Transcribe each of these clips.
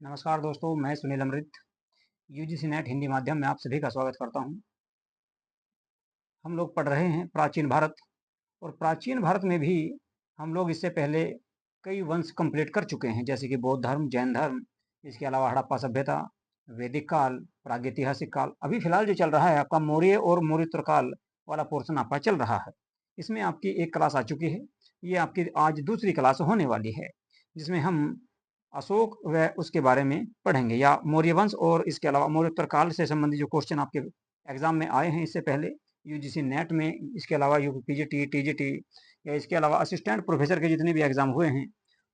नमस्कार दोस्तों, मैं सुनील अमृत यूजीसी नेट हिंदी माध्यम में आप सभी का स्वागत करता हूं। हम लोग पढ़ रहे हैं प्राचीन भारत और प्राचीन भारत में भी हम लोग इससे पहले कई वंश कंप्लीट कर चुके हैं, जैसे कि बौद्ध धर्म, जैन धर्म, इसके अलावा हड़प्पा सभ्यता, वैदिक काल, प्रागैतिहासिक काल। अभी फिलहाल जो चल रहा है आपका मौर्य और मौर्योत्तर काल वाला पोर्शन आपका चल रहा है। इसमें आपकी एक क्लास आ चुकी है, ये आपकी आज दूसरी क्लास होने वाली है, जिसमें हम अशोक व उसके बारे में पढ़ेंगे या मौर्य वंश और इसके अलावा मौर्योत्तर काल से संबंधित जो क्वेश्चन आपके एग्जाम में आए हैं इससे पहले यूजीसी नेट में, इसके अलावा यूपीपीजीटी, टीजीटी या इसके अलावा असिस्टेंट प्रोफेसर के जितने भी एग्जाम हुए हैं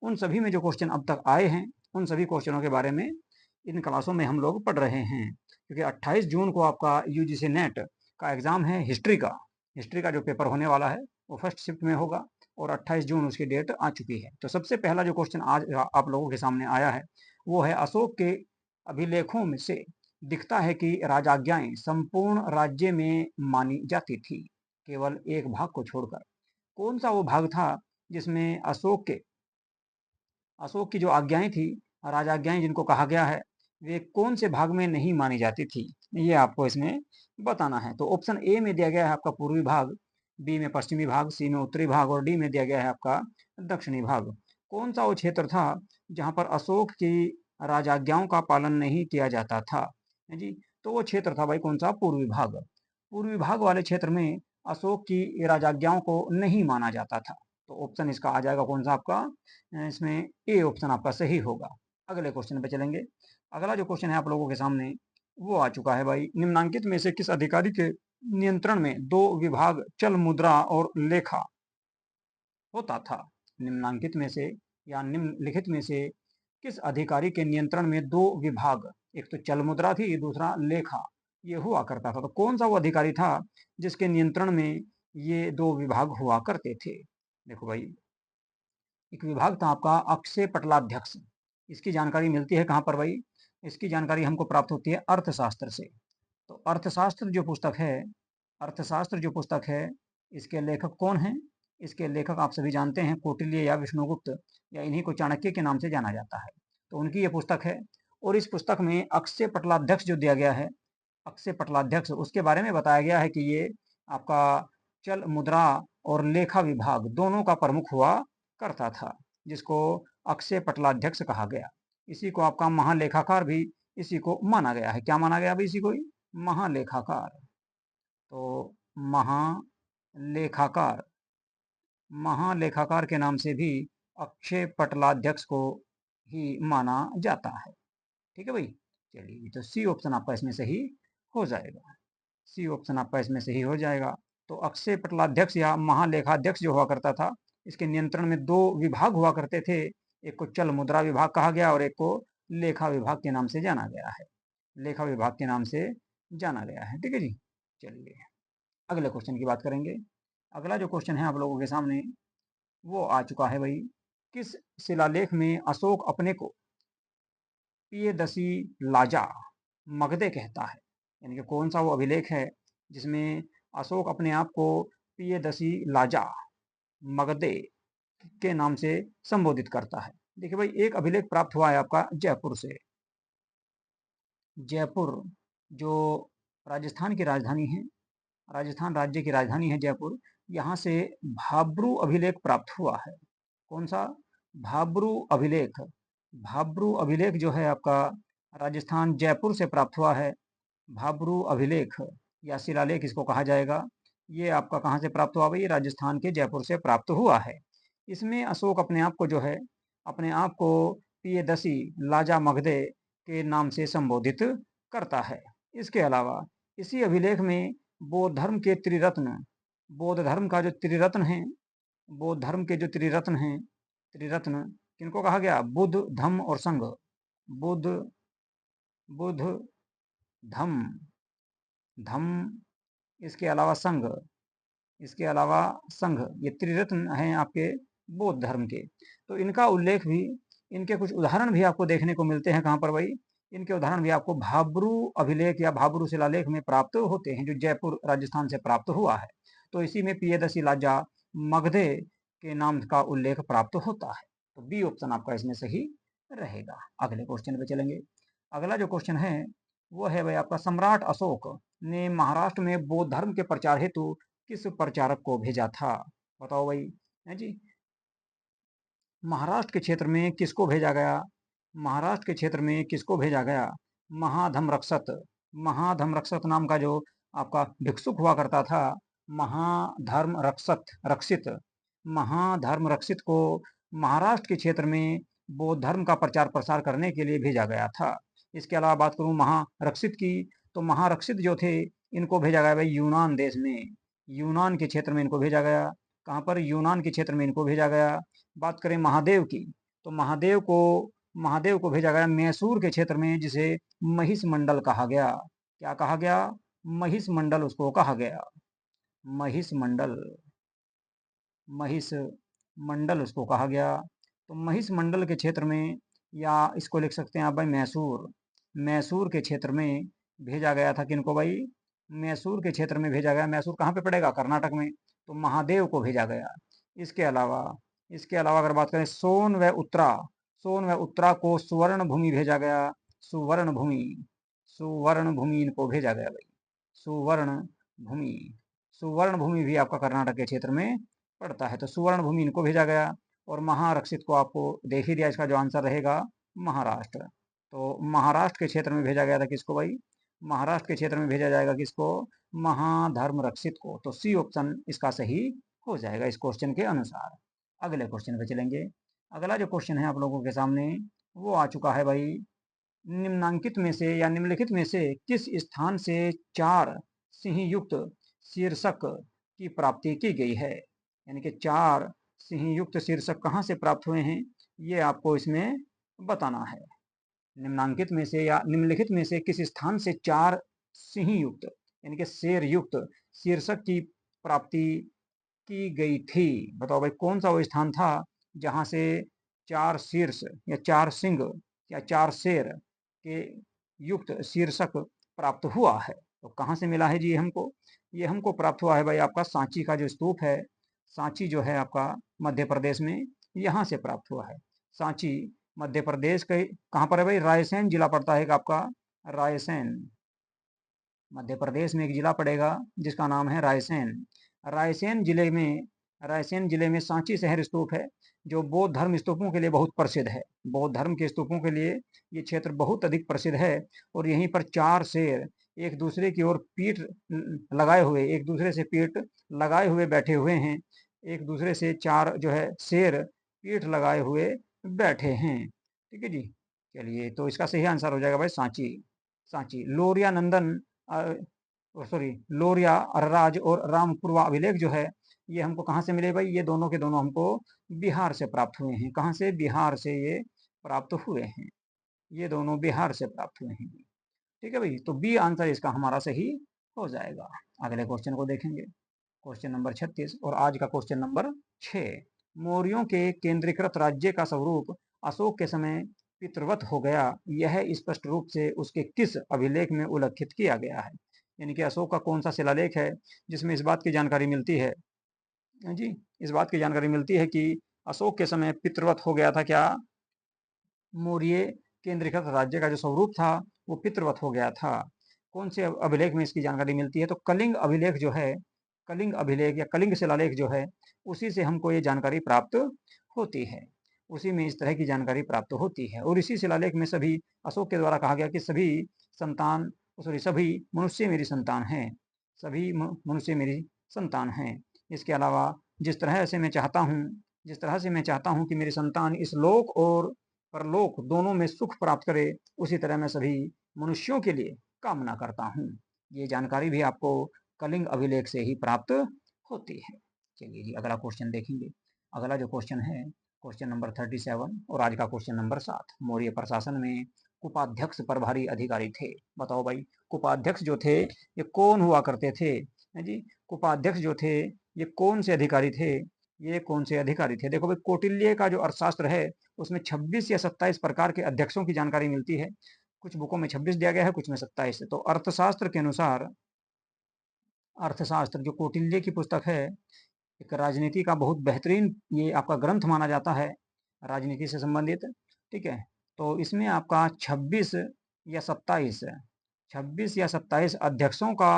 उन सभी में जो क्वेश्चन अब तक आए हैं उन सभी क्वेश्चनों के बारे में इन क्लासों में हम लोग पढ़ रहे हैं। क्योंकि 28 जून को आपका यूजीसी नेट का एग्जाम है हिस्ट्री का जो पेपर होने वाला है वो फर्स्ट शिफ्ट में होगा और 28 जून उसकी डेट आ चुकी है। तो सबसे पहला जो क्वेश्चन आज आप लोगों के सामने आया है वो है अशोक के अभिलेखों में से दिखता है कि राजाज्ञाएं संपूर्ण राज्य में मानी जाती थी, केवल एक भाग को छोड़कर। कौन सा वो भाग था जिसमें अशोक की जो आज्ञाएं थी, राजाज्ञाएं जिनको कहा गया है, वे कौन से भाग में नहीं मानी जाती थी, ये आपको इसमें बताना है। तो ऑप्शन ए में दिया गया है आपका पूर्वी भाग, बी में पश्चिमी भाग, सी में उत्तरी भाग और डी में दिया गया है आपका दक्षिणी भाग। कौन सा वो क्षेत्र था जहां पर अशोक की राजाज्ञाओं का पालन नहीं किया जाता था? है जी, तो वो क्षेत्र था भाई कौन सा? पूर्वी भाग। पूर्वी भाग वाले क्षेत्र में अशोक की राजाज्ञाओं को नहीं माना जाता था। तो ऑप्शन इसका आ जाएगा कौन सा आपका? इसमें ए ऑप्शन आपका सही होगा। अगले क्वेश्चन पे चलेंगे। अगला जो क्वेश्चन है आप लोगों के सामने वो आ चुका है भाई, निम्नांकित में से किस अधिकारी के नियंत्रण में दो विभाग चल मुद्रा और लेखा होता था? निम्नांकित में से या निम्नलिखित में से किस अधिकारी के नियंत्रण में दो विभाग, एक तो चल मुद्रा थी दूसरा लेखा, ये हुआ करता था? तो कौन सा वो अधिकारी था जिसके नियंत्रण में ये दो विभाग हुआ करते थे? देखो भाई, एक विभाग था आपका अक्षय पटलाध्यक्ष। इसकी जानकारी मिलती है कहाँ पर भाई? इसकी जानकारी हमको प्राप्त होती है अर्थशास्त्र से। तो अर्थशास्त्र जो पुस्तक है इसके लेखक कौन है? इसके लेखक आप सभी जानते हैं, कौटिल्य या विष्णुगुप्त या इन्हीं को चाणक्य के नाम से जाना जाता है। तो उनकी ये पुस्तक है और इस पुस्तक में अक्षय पटलाध्यक्ष जो दिया गया है, अक्षय पटलाध्यक्ष, उसके बारे में बताया गया है कि ये आपका चल मुद्रा और लेखा विभाग दोनों का प्रमुख हुआ करता था, जिसको अक्षय पटलाध्यक्ष कहा गया। इसी को आपका महालेखाकार भी इसी को माना गया है। क्या माना गया भाई इसी को? महालेखाकार। तो महालेखाकार, महालेखाकार के नाम से भी अक्षय पटलाध्यक्ष को ही माना जाता है। ठीक है भाई, चलिए तो सी ऑप्शन आपका इसमें सही हो जाएगा। सी ऑप्शन आपका इसमें सही हो जाएगा। तो अक्षय पटलाध्यक्ष या महालेखाध्यक्ष जो हुआ करता था, इसके नियंत्रण में दो विभाग हुआ करते थे, एक को चल मुद्रा विभाग कहा गया और एक को लेखा विभाग के नाम से जाना गया है। लेखा विभाग के नाम से जाना गया है। ठीक है जी, चलिए अगले क्वेश्चन की बात करेंगे। अगला जो क्वेश्चन है आप लोगों के सामने वो आ चुका है भाई, किस शिलालेख में अशोक अपने को पियदसी लाजा मगधे कहता है? यानी कि कौन सा वो अभिलेख है जिसमें अशोक अपने आप को पियदसी लाजा मगधे के नाम से संबोधित करता है? देखिए भाई, एक अभिलेख प्राप्त हुआ है आपका जयपुर से। जयपुर जो राजस्थान की राजधानी है, राजस्थान राज्य की राजधानी है जयपुर, यहाँ से भाब्रू अभिलेख प्राप्त हुआ है। कौन सा? भाब्रू अभिलेख। भाब्रू अभिलेख जो है आपका राजस्थान जयपुर से प्राप्त हुआ है। भाब्रू अभिलेख या शिलालेख इसको कहा जाएगा। ये आपका कहाँ से प्राप्त हुआ भाई? राजस्थान के जयपुर से प्राप्त हुआ है। इसमें अशोक अपने आप को जो है, अपने आप को पियदसी लाजा मगधे के नाम से संबोधित करता है। इसके अलावा इसी अभिलेख में बौद्ध धर्म के त्रिरत्न, बौद्ध धर्म का जो त्रिरत्न है, बौद्ध धर्म के जो त्रिरत्न हैं, त्रिरत्न किनको कहा गया? बुद्ध, धम्म और संघ। बुद्ध, बुद्ध, धम्म, धम्म, इसके अलावा संघ, इसके अलावा संघ, ये त्रिरत्न हैं आपके बौद्ध धर्म के। तो इनका उल्लेख भी, इनके कुछ उदाहरण भी आपको देखने को मिलते हैं कहाँ पर भाई? इनके उदाहरण भी आपको भाब्रू अभिलेख या भाब्रू शिलालेख में प्राप्त होते हैं, जो जयपुर राजस्थान से प्राप्त हुआ है। तो इसी में पियदसी लाजा मगधे के नाम का उल्लेख प्राप्त होता है। तो बी ऑप्शन आपका इसमें सही रहेगा। अगले क्वेश्चन पे चलेंगे। अगला जो क्वेश्चन है वो है भाई आपका, सम्राट अशोक ने महाराष्ट्र में बौद्ध धर्म के प्रचार हेतु किस प्रचारक को भेजा था? बताओ भाई। है जी, महाराष्ट्र के क्षेत्र में किसको भेजा गया? महाराष्ट्र के क्षेत्र में किसको भेजा गया? महाधम्मरक्षत। महाधम्मरक्षत नाम का जो आपका भिक्षुक हुआ करता था, महाधर्म रक्षत रक्षित, महाधर्म रक्षित को महाराष्ट्र के क्षेत्र में बौद्ध धर्म का प्रचार प्रसार करने के लिए भेजा गया था। इसके अलावा बात करूं महारक्षित की, तो महारक्षित जो थे इनको भेजा गया भाई यूनान देश में, यूनान के क्षेत्र में इनको भेजा गया। कहाँ पर? यूनान के क्षेत्र में इनको भेजा गया। बात करें महादेव की, तो महादेव को भेजा गया मैसूर के क्षेत्र में, जिसे महिष मंडल कहा गया। क्या कहा गया? महिष मंडल उसको कहा गया। महिष मंडल, महिष मंडल उसको कहा गया। तो महिष मंडल के क्षेत्र में, या इसको लिख सकते हैं आप भाई मैसूर, मैसूर के क्षेत्र में भेजा गया था। किनको भाई? मैसूर के क्षेत्र में भेजा गया। मैसूर कहाँ पे पड़ेगा? कर्नाटक में। तो महादेव को भेजा गया। इसके अलावा अगर बात करें सोन व उत्तरा, सोन व उत्तरा को सुवर्ण भूमि भेजा गया। सुवर्ण भूमि, सुवर्ण भूमि इनको भेजा गया भाई। सुवर्ण भूमि, सुवर्ण भूमि भी आपका कर्नाटक के क्षेत्र में पड़ता है। तो सुवर्ण भूमि इनको भेजा गया। और महारक्षित को आपको देख ही दिया, इसका जो आंसर रहेगा महाराष्ट्र। तो महाराष्ट्र के क्षेत्र में भेजा गया था किसको भाई? महाराष्ट्र के क्षेत्र में भेजा जाएगा किसको? महाधर्म रक्षित को। तो सी ऑप्शन इसका सही हो जाएगा इस क्वेश्चन के अनुसार। अगले क्वेश्चन पे चलेंगे। अगला जो क्वेश्चन है आप लोगों के सामने वो आ चुका है भाई, निम्नांकित में से या निम्नलिखित में से किस स्थान से 4 सिंह युक्त शीर्षक की प्राप्ति की गई है? यानी कि 4 सिंह युक्त शीर्षक कहाँ से प्राप्त हुए हैं, ये आपको इसमें बताना है। निम्नांकित में से या निम्नलिखित में से किस स्थान से 4 सिंह युक्त यानी कि शेर युक्त शीर्षक की प्राप्ति की गई थी? बताओ भाई, कौन सा वो स्थान था जहां से 4 शीर्ष या 4 सिंह या 4 शेर के युक्त शीर्षक प्राप्त हुआ है? तो कहाँ से मिला है जी हमको? ये हमको प्राप्त हुआ है भाई आपका सांची का जो स्तूप है, सांची जो है आपका मध्य प्रदेश में, यहाँ से प्राप्त हुआ है। सांची मध्य प्रदेश के कहाँ पर है भाई? रायसेन जिला पड़ता है आपका, रायसेन मध्य प्रदेश में एक जिला पड़ेगा जिसका नाम है रायसेन। रायसेन जिले में, रायसेन जिले में सांची शहर स्तूप है, जो बौद्ध धर्म स्तूपों के लिए बहुत प्रसिद्ध है। बौद्ध धर्म के स्तूपों के लिए ये क्षेत्र बहुत अधिक प्रसिद्ध है। और यहीं पर 4 शेर एक दूसरे की ओर पीठ लगाए हुए, एक दूसरे से पीठ लगाए हुए बैठे हुए हैं। एक दूसरे से 4 जो है शेर पीठ लगाए हुए बैठे हैं। ठीक है जी। चलिए, तो इसका सही आंसर हो जाएगा भाई सांची। सांची लोरिया नंदन सॉरी लोरिया अरराज और रामपुरवा अभिलेख जो है ये हमको कहाँ से मिले भाई? ये दोनों के दोनों हमको बिहार से प्राप्त हुए हैं। कहाँ से? बिहार से ये प्राप्त हुए हैं। ये दोनों बिहार से प्राप्त हुए हैं। ठीक है भाई, तो बी आंसर इसका हमारा सही हो जाएगा। अगले क्वेश्चन को देखेंगे, क्वेश्चन नंबर 36 और आज का क्वेश्चन नंबर 6। मौर्यों के केंद्रीकृत राज्य का स्वरूप अशोक के समय पितृवत हो गया, यह स्पष्ट रूप से उसके किस अभिलेख में उल्लेखित किया गया है? यानी कि अशोक का कौन सा शिलालेख है जिसमें इस बात की जानकारी मिलती है जी, इस बात की जानकारी मिलती है कि अशोक के समय पितृवत हो गया था क्या? मौर्य केंद्रीकृत राज्य का जो स्वरूप था वो पितृवत हो गया था। कौन से अभिलेख में इसकी जानकारी मिलती है? तो कलिंग अभिलेख जो है, कलिंग अभिलेख या कलिंग शिलालेख जो है, उसी से हमको ये जानकारी प्राप्त होती है। उसी में इस तरह की जानकारी प्राप्त होती है। और इसी शिलालेख में सभी अशोक के द्वारा कहा गया कि सभी संतान सॉरी सभी मनुष्य मेरी संतान हैं, सभी मनुष्य मेरी संतान हैं। इसके अलावा जिस तरह से मैं चाहता हूँ, जिस तरह से मैं चाहता हूँ कि मेरी संतान इस लोक और परलोक दोनों में सुख प्राप्त करे, उसी तरह मैं सभी मनुष्यों के लिए कामना करता हूँ। ये जानकारी भी आपको कलिंग अभिलेख से ही प्राप्त होती है। चलिए जी, अगला क्वेश्चन देखेंगे। अगला जो क्वेश्चन है क्वेश्चन नंबर 37 और आज का क्वेश्चन नंबर 7। मौर्य प्रशासन में कुपाध्यक्ष प्रभारी अधिकारी थे। बताओ भाई, कुपाध्यक्ष जो थे ये कौन हुआ करते थे? जी, कुपाध्यक्ष जो थे ये कौन से अधिकारी थे? ये कौन से अधिकारी थे? देखो भाई, कौटिल्य का जो अर्थशास्त्र है उसमें 26 या 27 प्रकार के अध्यक्षों की जानकारी मिलती है। कुछ बुकों में 26 दिया गया है, कुछ में 27। तो अर्थशास्त्र के अनुसार, अर्थशास्त्र जो कौटिल्य की पुस्तक है, एक राजनीति का बहुत बेहतरीन ये आपका ग्रंथ माना जाता है, राजनीति से संबंधित। ठीक है, तो इसमें आपका 26 या 27 अध्यक्षों का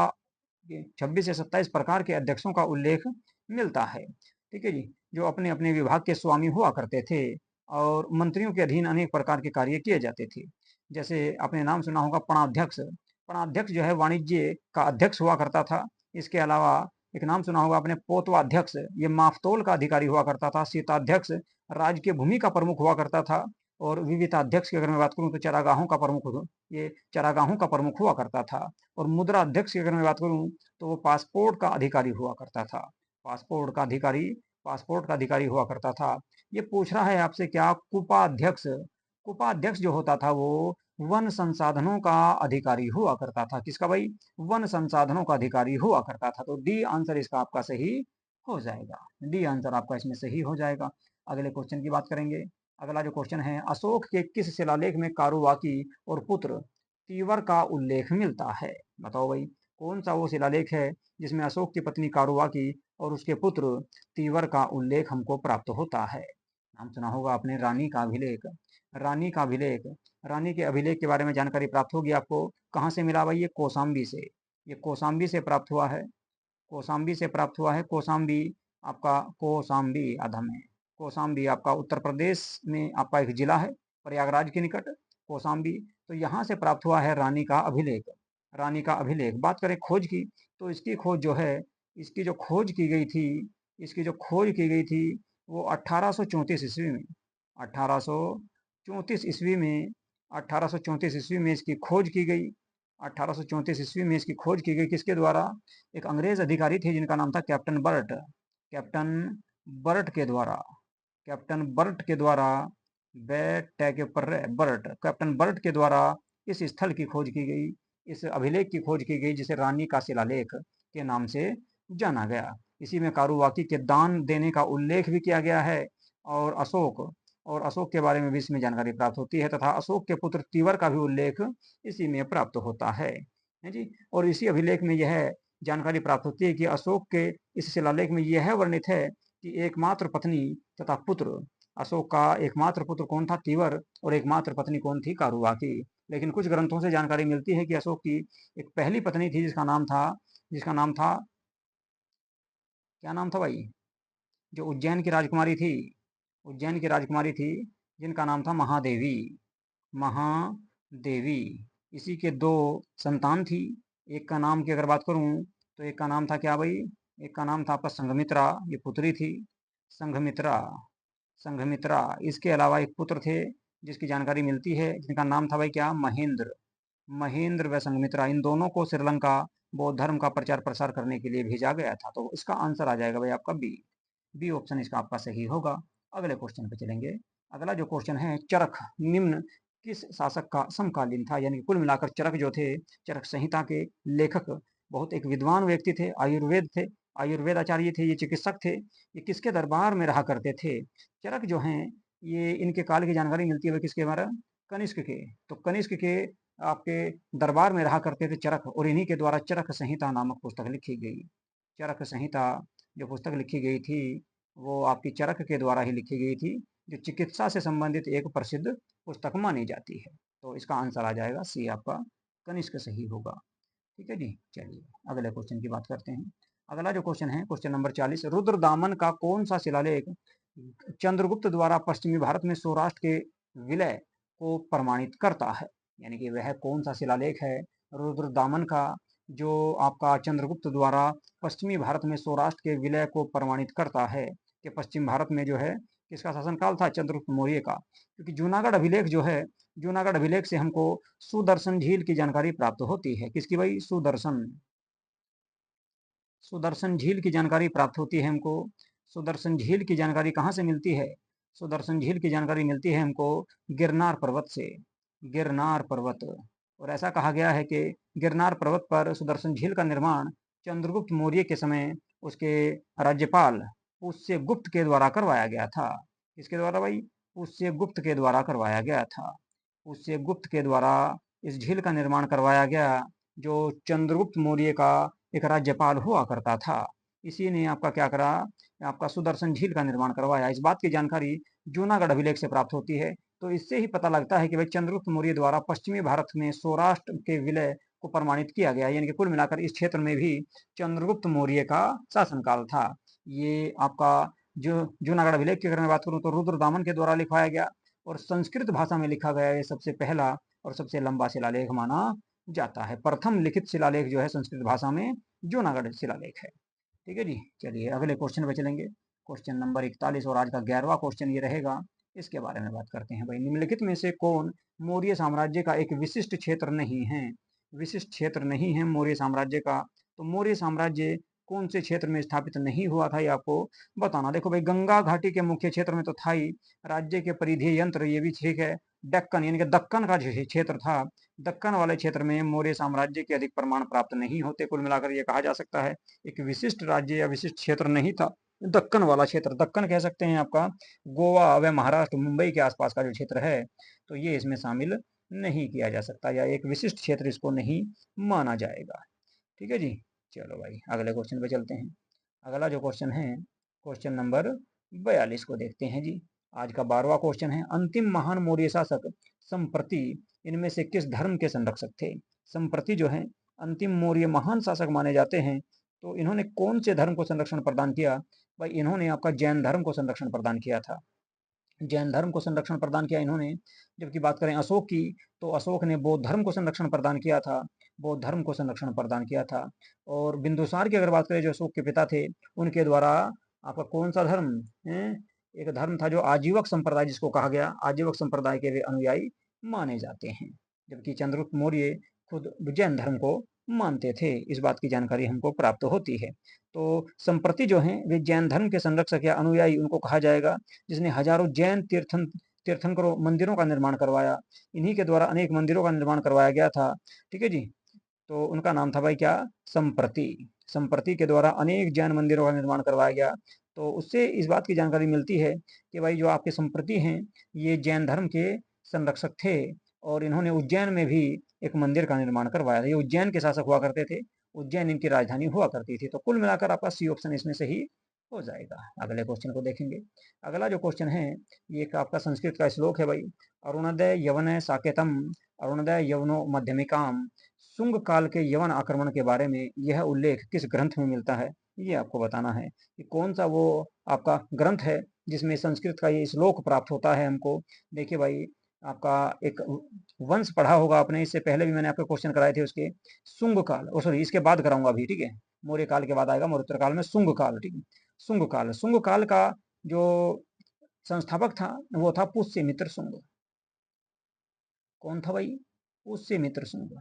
26 या 27 प्रकार के अध्यक्षों का उल्लेख मिलता है। ठीक है जी, जो अपने अपने विभाग के स्वामी हुआ करते थे और मंत्रियों के अधीन अनेक प्रकार के कार्य किए जाते थे। जैसे आपने नाम सुना होगा पणाध्यक्ष। पणाध्यक्ष जो है वाणिज्य का अध्यक्ष हुआ करता था। इसके अलावा एक नाम सुना होगा आपने पोतवाध्यक्ष, ये माफतोल का अधिकारी हुआ करता था। शीताध्यक्ष राज्य के भूमि का प्रमुख हुआ करता था। और विविताध्यक्ष की अगर मैं बात करूं तो चरागाहों का प्रमुख, ये चरागाहों का प्रमुख हुआ करता था। और मुद्रा अध्यक्ष की अगर मैं बात करूं तो वो पासपोर्ट का अधिकारी हुआ करता था। पासपोर्ट का अधिकारी हुआ करता था। ये पूछ रहा है आपसे क्या, कुपाध्यक्ष। कुपाध्यक्ष जो होता था वो वन संसाधनों का अधिकारी हुआ करता था। किसका भाई? वन संसाधनों का अधिकारी हुआ करता था। तो डी आंसर इसका आपका सही हो जाएगा। डी आंसर आपका इसमें सही हो जाएगा। अगले क्वेश्चन की बात करेंगे। अगला जो क्वेश्चन है, अशोक के किस शिलालेख में कारुवाकी और पुत्र तीवर का उल्लेख मिलता है? बताओ भाई, कौन सा वो शिलालेख है जिसमें अशोक की पत्नी कारुवाकी और उसके पुत्र तीवर का उल्लेख हमको प्राप्त होता है? नाम सुना होगा आपने रानी का अभिलेख। रानी का अभिलेख, रानी के अभिलेख के बारे में जानकारी प्राप्त होगी आपको। कहाँ से मिला भाई? ये कौशाम्बी से। ये कौशाम्बी से प्राप्त हुआ है। कौशाम्बी से प्राप्त हुआ है। कौशाम्बी आपका, कौशाम्बी अधम है। कौशाम्बी आपका उत्तर प्रदेश में आपका एक जिला है, प्रयागराज के निकट कौशाम्बी। तो यहाँ से प्राप्त हुआ है रानी का अभिलेख। रानी का अभिलेख। बात करें खोज की, तो इसकी खोज जो है, इसकी जो खोज की गई थी, इसकी जो खोज की गई थी वो 1834 ईस्वी में, 1834 ईस्वी में, 1834 ईस्वी में इसकी खोज की गई। 1834 ईस्वी में इसकी खोज की गई। किसके द्वारा? एक अंग्रेज अधिकारी थे जिनका नाम था कैप्टन बर्ट। कैप्टन बर्ट के द्वारा, कैप्टन बर्ट के द्वारा, बैट के ऊपर बर्ट, कैप्टन बर्ट के द्वारा इस स्थल की खोज की गई, इस अभिलेख की खोज की गई जिसे रानी का शिलालेख के नाम से जाना गया। इसी में कारुवाकी के दान देने का उल्लेख भी किया गया है। और अशोक के बारे में भी इसमें जानकारी प्राप्त होती है तथा अशोक के पुत्र तीवर का भी उल्लेख इसी में प्राप्त होता है जी। और इसी अभिलेख में यह जानकारी प्राप्त होती है कि अशोक के इस शिलालेख में यह वर्णित है कि एकमात्र पत्नी तथा पुत्र, अशोक का एकमात्र पुत्र कौन था? तीवर। और एकमात्र पत्नी कौन थी? कारुवाकी। लेकिन कुछ ग्रंथों से जानकारी मिलती है कि अशोक की एक पहली पत्नी थी जिसका नाम था, क्या नाम था भाई? जो उज्जैन की राजकुमारी थी, उज्जैन की राजकुमारी थी जिनका नाम था महादेवी। महादेवी। इसी के दो संतान थी। एक का नाम की अगर बात करूं तो एक का नाम था क्या भाई? एक का नाम था आपका संघमित्रा, ये पुत्री थी संघमित्रा। संघमित्रा। इसके अलावा एक पुत्र थे जिसकी जानकारी मिलती है, जिनका नाम था भाई क्या? महेंद्र। महेंद्र व संघमित्रा, इन दोनों को श्रीलंका बौद्ध धर्म का प्रचार प्रसार करने के लिए भेजा गया था। तो इसका आंसर आ जाएगा भाई आपका बी। बी ऑप्शन इसका आपका सही होगा। अगले क्वेश्चन पे चलेंगे। अगला जो क्वेश्चन है, चरक निम्न किस शासक का समकालीन था? यानी कुल मिलाकर चरक जो थे, चरक संहिता के लेखक बहुत एक विद्वान व्यक्ति थे, आयुर्वेद थे, आयुर्वेद आचार्य थे, ये चिकित्सक थे। ये किसके दरबार में रहा करते थे? चरक जो हैं, ये इनके काल की जानकारी मिलती है किसके बारे में? कनिष्क के। तो कनिष्क के आपके दरबार में रहा करते थे चरक, और इन्हीं के द्वारा चरक संहिता नामक पुस्तक लिखी गई। चरक संहिता जो पुस्तक लिखी गई थी वो आपकी चरक के द्वारा ही लिखी गई थी, जो चिकित्सा से संबंधित एक प्रसिद्ध पुस्तक मानी जाती है। तो इसका आंसर आ जाएगा सी आपका, कनिष्क सही होगा। ठीक है जी, चलिए अगले क्वेश्चन की बात करते हैं। अगला जो क्वेश्चन है, क्वेश्चन नंबर 40, रुद्रदामन का कौन सा शिलालेख चंद्रगुप्त द्वारा पश्चिमी भारत में सौराष्ट्र के विलय को प्रमाणित करता है? यानी कि वह कौन सा शिलालेख है रुद्रदामन का जो आपका चंद्रगुप्त द्वारा पश्चिमी भारत में सौराष्ट्र के विलय को प्रमाणित करता है कि पश्चिम भारत में जो है किसका शासनकाल था? चंद्रगुप्त मौर्य का। क्योंकि जूनागढ़ अभिलेख जो है, जूनागढ़ अभिलेख से हमको सुदर्शन झील की जानकारी प्राप्त होती है। किसकी भाई? सुदर्शन। सुदर्शन झील की जानकारी प्राप्त होती है हमको। सुदर्शन झील की जानकारी कहाँ से मिलती है? सुदर्शन झील की जानकारी मिलती है हमको गिरनार पर्वत से। गिरनार पर्वत। और ऐसा कहा गया है कि गिरनार पर्वत पर सुदर्शन झील का निर्माण चंद्रगुप्त मौर्य के समय उसके राज्यपाल पुष्यगुप्त के द्वारा करवाया गया था। किसके द्वारा भाई? पुष्यगुप्त के द्वारा करवाया गया था। पुष्यगुप्त के द्वारा इस झील का निर्माण करवाया गया, जो चंद्रगुप्त मौर्य का एक राज्यपाल हुआ करता था। इसी ने आपका क्या करा? आपका सुदर्शन झील का निर्माण करवाया। इस बात की जानकारी जूनागढ़ अभिलेख से प्राप्त होती है। तो इससे ही पता लगता है कि भाई चंद्रगुप्त मौर्य द्वारा पश्चिमी भारत में सौराष्ट्र के विलय को प्रमाणित किया गया, यानी कि कुल मिलाकर इस क्षेत्र में भी चंद्रगुप्त मौर्य का शासनकाल था। ये आपका जो जूनागढ़ अभिलेख की अगर मैं बात करूं तो रुद्रदामन के द्वारा लिखवाया गया और संस्कृत भाषा में लिखा गया ये सबसे पहला और सबसे लंबा शिलालेख माना जाता है। प्रथम लिखित शिलालेख जो है संस्कृत भाषा में जूनागढ़ शिलालेख है। ठीक है जी, चलिए अगले क्वेश्चन पे चलेंगे। क्वेश्चन नंबर 41 और आज का 11वां क्वेश्चन ये रहेगा, इसके बारे में बात करते हैं। भाई निम्नलिखित में से कौन मौर्य साम्राज्य का एक विशिष्ट क्षेत्र नहीं है? विशिष्ट क्षेत्र नहीं है मौर्य साम्राज्य का, तो मौर्य साम्राज्य कौन से क्षेत्र में स्थापित नहीं हुआ था ये आपको बताना। देखो भाई गंगा घाटी के मुख्य क्षेत्र में तो था ही, राज्य के परिधीय यंत्र ये भी ठीक है, दक्कन यानी कि दक्कन का जो क्षेत्र था, दक्कन वाले क्षेत्र में मौर्य साम्राज्य के अधिक प्रमाण प्राप्त नहीं होते। कुल मिलाकर ये कहा जा सकता है एक विशिष्ट राज्य या विशिष्ट क्षेत्र नहीं था दक्कन वाला क्षेत्र। दक्कन कह सकते हैं आपका गोवा व महाराष्ट्र मुंबई के आसपास का जो क्षेत्र है, तो ये इसमें शामिल नहीं किया जा सकता या एक विशिष्ट क्षेत्र इसको नहीं माना जाएगा। ठीक है जी, चलो भाई अगले क्वेश्चन पे चलते हैं। अगला जो क्वेश्चन है क्वेश्चन नंबर 42 को देखते हैं जी। आज का 12वां क्वेश्चन है, अंतिम महान मौर्य शासक संप्रति इनमें से किस धर्म के संरक्षक थे? संप्रति जो है अंतिम मौर्य महान शासक माने जाते हैं, तो इन्होंने कौन से धर्म को संरक्षण प्रदान किया? भाई इन्होंने आपका जैन धर्म को संरक्षण प्रदान किया था। जैन धर्म को संरक्षण प्रदान किया इन्होंने। जबकि बात करें अशोक की, तो अशोक ने बौद्ध धर्म को संरक्षण प्रदान किया था, बौद्ध धर्म को संरक्षण प्रदान किया था। और बिंदुसार की अगर बात करें जो अशोक के पिता थे, उनके द्वारा आपका कौन सा धर्म है? एक धर्म था जो आजीवक संप्रदाय जिसको कहा गया, आजीवक संप्रदाय के वे अनुयायी माने जाते हैं। जबकि चंद्रगुप्त मौर्य खुद जैन धर्म को मानते थे, इस बात की जानकारी हमको प्राप्त होती है। तो संप्रति जो है वे जैन धर्म के संरक्षक या अनुयायी उनको कहा जाएगा, जिसने हजारों जैन तीर्थंकरों मंदिरों का निर्माण करवाया। इन्हीं के द्वारा अनेक मंदिरों का निर्माण करवाया गया था। ठीक है जी, तो उनका नाम था भाई क्या? संप्रति। संप्रति के द्वारा अनेक जैन मंदिरों का निर्माण करवाया गया। तो उससे इस बात की जानकारी मिलती है कि भाई जो आपके संप्रति हैं ये जैन धर्म के संरक्षक थे और इन्होंने उज्जैन में भी एक मंदिर का निर्माण करवाया था। ये उज्जैन के शासक हुआ करते थे, उज्जैन इनकी राजधानी हुआ करती थी। तो कुल मिलाकर आपका सी ऑप्शन इसमें सही हो जाएगा। अगले क्वेश्चन को देखेंगे। अगला जो क्वेश्चन है ये एक आपका संस्कृत का श्लोक है भाई, अरुणोदय यवन साकेतम अरुणोदय यवनो मध्यमिकाम। शुंग काल के यवन आक्रमण के बारे में यह उल्लेख किस ग्रंथ में मिलता है? ये आपको बताना है कि कौन सा वो आपका ग्रंथ है जिसमें संस्कृत का ये श्लोक प्राप्त होता है हमको। देखिए भाई आपका एक वंश पढ़ा होगा आपने, इससे पहले भी मैंने आपको क्वेश्चन कराए थे उसके। शुंग काल, सॉरी इसके बाद कराऊंगा अभी, ठीक है, मौर्य काल के बाद आएगा मौर्योत्तर काल में शुंग काल। ठीक है, शुंग काल का जो संस्थापक था वो था पुष्यमित्र शुंग। कौन था भाई? पुष्यमित्र शुंग।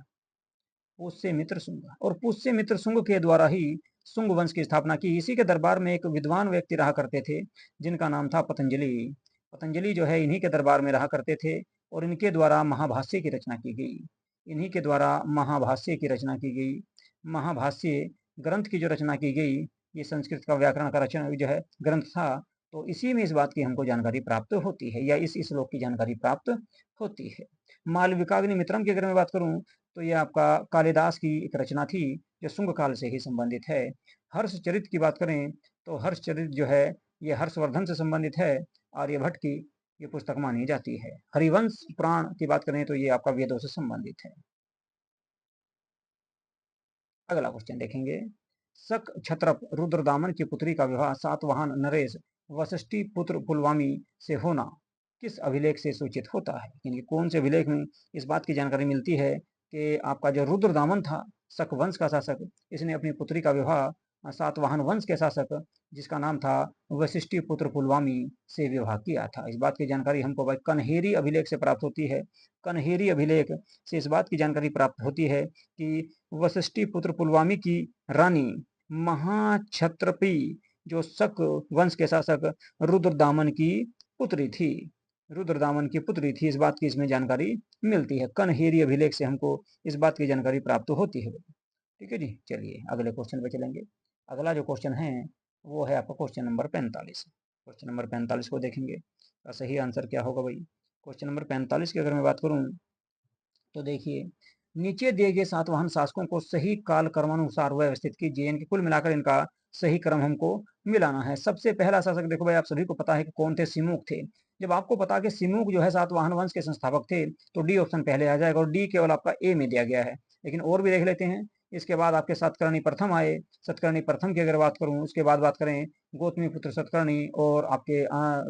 पुष्यमित्र शुंग, और पुष्यमित्र शुंग के द्वारा ही शुंग वंश की स्थापना की। इसी के दरबार में एक विद्वान व्यक्ति रहा करते थे जिनका नाम था पतंजलि। पतंजलि जो है इन्हीं के दरबार में रहा करते थे और इनके द्वारा महाभाष्य की रचना की गई। इन्हीं के द्वारा महाभाष्य की रचना की गई। महाभाष्य ग्रंथ की जो रचना की गई, ये संस्कृत का व्याकरण का रचना जो है ग्रंथ था। तो इसी में इस बात की हमको जानकारी प्राप्त होती है या इस श्लोक की जानकारी प्राप्त होती है। मालविकाग्नि मित्रम की अगर मैं बात करूं तो ये आपका कालिदास की एक रचना थी जो शुंग काल से ही संबंधित है। हर्षचरित की बात करें तो हर्षचरित जो है ये हर्षवर्धन से संबंधित है, आर्यभट्ट की ये पुस्तक मानी जाती है। हरिवंश पुराण की बात करें तो ये आपका वेदों से संबंधित है। अगला क्वेश्चन देखेंगे, शक क्षत्रप रुद्रदामन की पुत्री का विवाह सातवाहन नरेश वशिष्ठी पुत्र पुलवामी से होना किस अभिलेख से सूचित होता है? यानी कौन से अभिलेख में इस बात की जानकारी मिलती है कि आपका जो रुद्रदामन था शक वंश का शासक, इसने अपनी पुत्री का विवाह सातवाहन वंश के शासक जिसका नाम था वशिष्ठी पुत्र पुलवामी से विवाह किया था। इस बात की जानकारी हमको भाई कन्हेरी अभिलेख से प्राप्त होती है। कन्हेरी अभिलेख से इस बात की जानकारी प्राप्त होती है कि वशिष्ठी पुत्र पुलवामी की रानी महाक्षत्रपी जो शक वंश के शासक रुद्रदामन की पुत्री थी, रुद्रदामन की पुत्री थी। इस बात की इसमें जानकारी मिलती है, कन्हेरी अभिलेख से हमको इस बात की जानकारी प्राप्त होती है। ठीक है जी, चलिए अगले क्वेश्चन पे चलेंगे। अगला जो क्वेश्चन है वो है आपका क्वेश्चन नंबर 45। क्वेश्चन नंबर 45 को देखेंगे तो सही आंसर क्या होगा भाई। क्वेश्चन नंबर 45 की अगर मैं बात करूं तो देखिए, नीचे दिए गए सातवाहन शासकों को सही काल क्रमानुसार व्यवस्थित कीजिए। इनके कुल मिलाकर इनका सही क्रम हमको मिलाना है। सबसे पहला शासक देखो भाई, आप सभी को पता है कि कौन थे, सिमुक थे। जब आपको पता कि सिमुक जो है सातवाहन वंश के संस्थापक थे, तो डी ऑप्शन पहले आ जाएगा, और डी केवल आपका ए में दिया गया है। लेकिन और भी देख लेते हैं। इसके बाद आपके सतकर्णी प्रथम आए। सतकर्णी प्रथम की अगर बात करूं, उसके बाद बात करें गौतमी पुत्र सतकर्णी, और आपके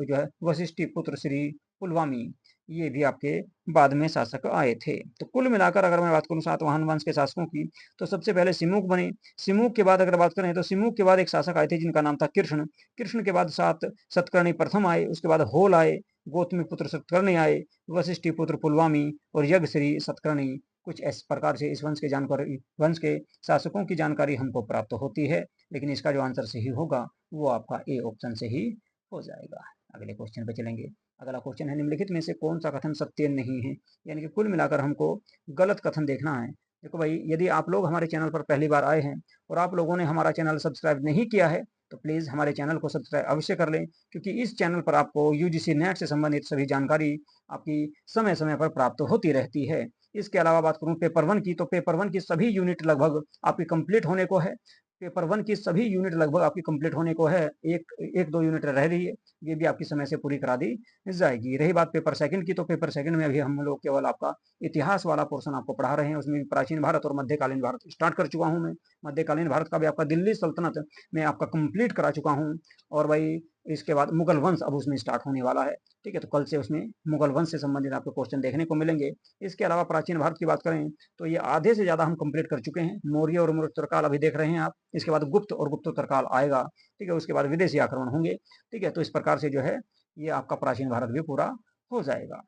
जो है वशिष्ठी पुत्र श्री पुलवामी, ये भी आपके बाद में शासक आए थे। तो कुल मिलाकर अगर मैं बात करूं सातवाहन वंश के शासकों की, तो सबसे पहले सिमुक बने। सिमुक के बाद अगर बात करें तो सिमुक के बाद एक शासक आए थे जिनका नाम था कृष्ण। कृष्ण के बाद सतकर्णी प्रथम आए, उसके बाद होल आए, गौतमी पुत्र सतकर्णी आए, वशिष्ठी पुत्र पुलवामी और यज्ञश्री सतकर्णी। कुछ इस प्रकार से इस वंश के शासकों की जानकारी हमको प्राप्त होती है। लेकिन इसका जो आंसर सही होगा वो आपका ए ऑप्शन से ही हो जाएगा। अगले क्वेश्चन पे चलेंगे। अगला क्वेश्चन है, निम्नलिखित में से कौन सा कथन सत्य नहीं है? यानी कि कुल मिलाकर हमको गलत कथन देखना है। देखो भाई, यदि आप लोग हमारे चैनल पर पहली बार आए हैं और आप लोगों ने हमारा चैनल सब्सक्राइब नहीं किया है, तो प्लीज़ हमारे चैनल को सब्सक्राइब अवश्य कर लें, क्योंकि इस चैनल पर आपको यूजीसी नेट से संबंधित सभी जानकारी आपकी समय समय पर प्राप्त होती रहती है। इसके अलावा बात करूं पेपर 1 की, तो पेपर 1 की सभी यूनिट लगभग आपकी कंप्लीट होने को है। पेपर 1 की सभी यूनिट लगभग आपकी कंप्लीट होने को है। एक दो यूनिट रह रही है, ये भी आपकी समय से पूरी करा दी जाएगी। रही बात पेपर 2 की, तो पेपर 2 में अभी हम लोग केवल आपका इतिहास वाला पोर्शन आपको पढ़ा रहे हैं। उसमें भी प्राचीन भारत और मध्यकालीन भारत स्टार्ट कर चुका हूं मैं। मध्यकालीन भारत का भी आपका दिल्ली सल्तनत में आपका कंप्लीट करा चुका हूं। और भाई इसके बाद मुगल वंश अब उसमें स्टार्ट होने वाला है। ठीक है, तो कल से उसमें मुगल वंश से संबंधित आपको क्वेश्चन देखने को मिलेंगे। इसके अलावा प्राचीन भारत की बात करें तो ये आधे से ज्यादा हम कंप्लीट कर चुके हैं। मौर्य और मौर्योत्तरकाल अभी देख रहे हैं आप। इसके बाद गुप्त और गुप्तोत्तरकाल आएगा। ठीक है, उसके बाद विदेशी आक्रमण होंगे। ठीक है, तो इस प्रकार से जो है ये आपका प्राचीन भारत भी पूरा हो जाएगा।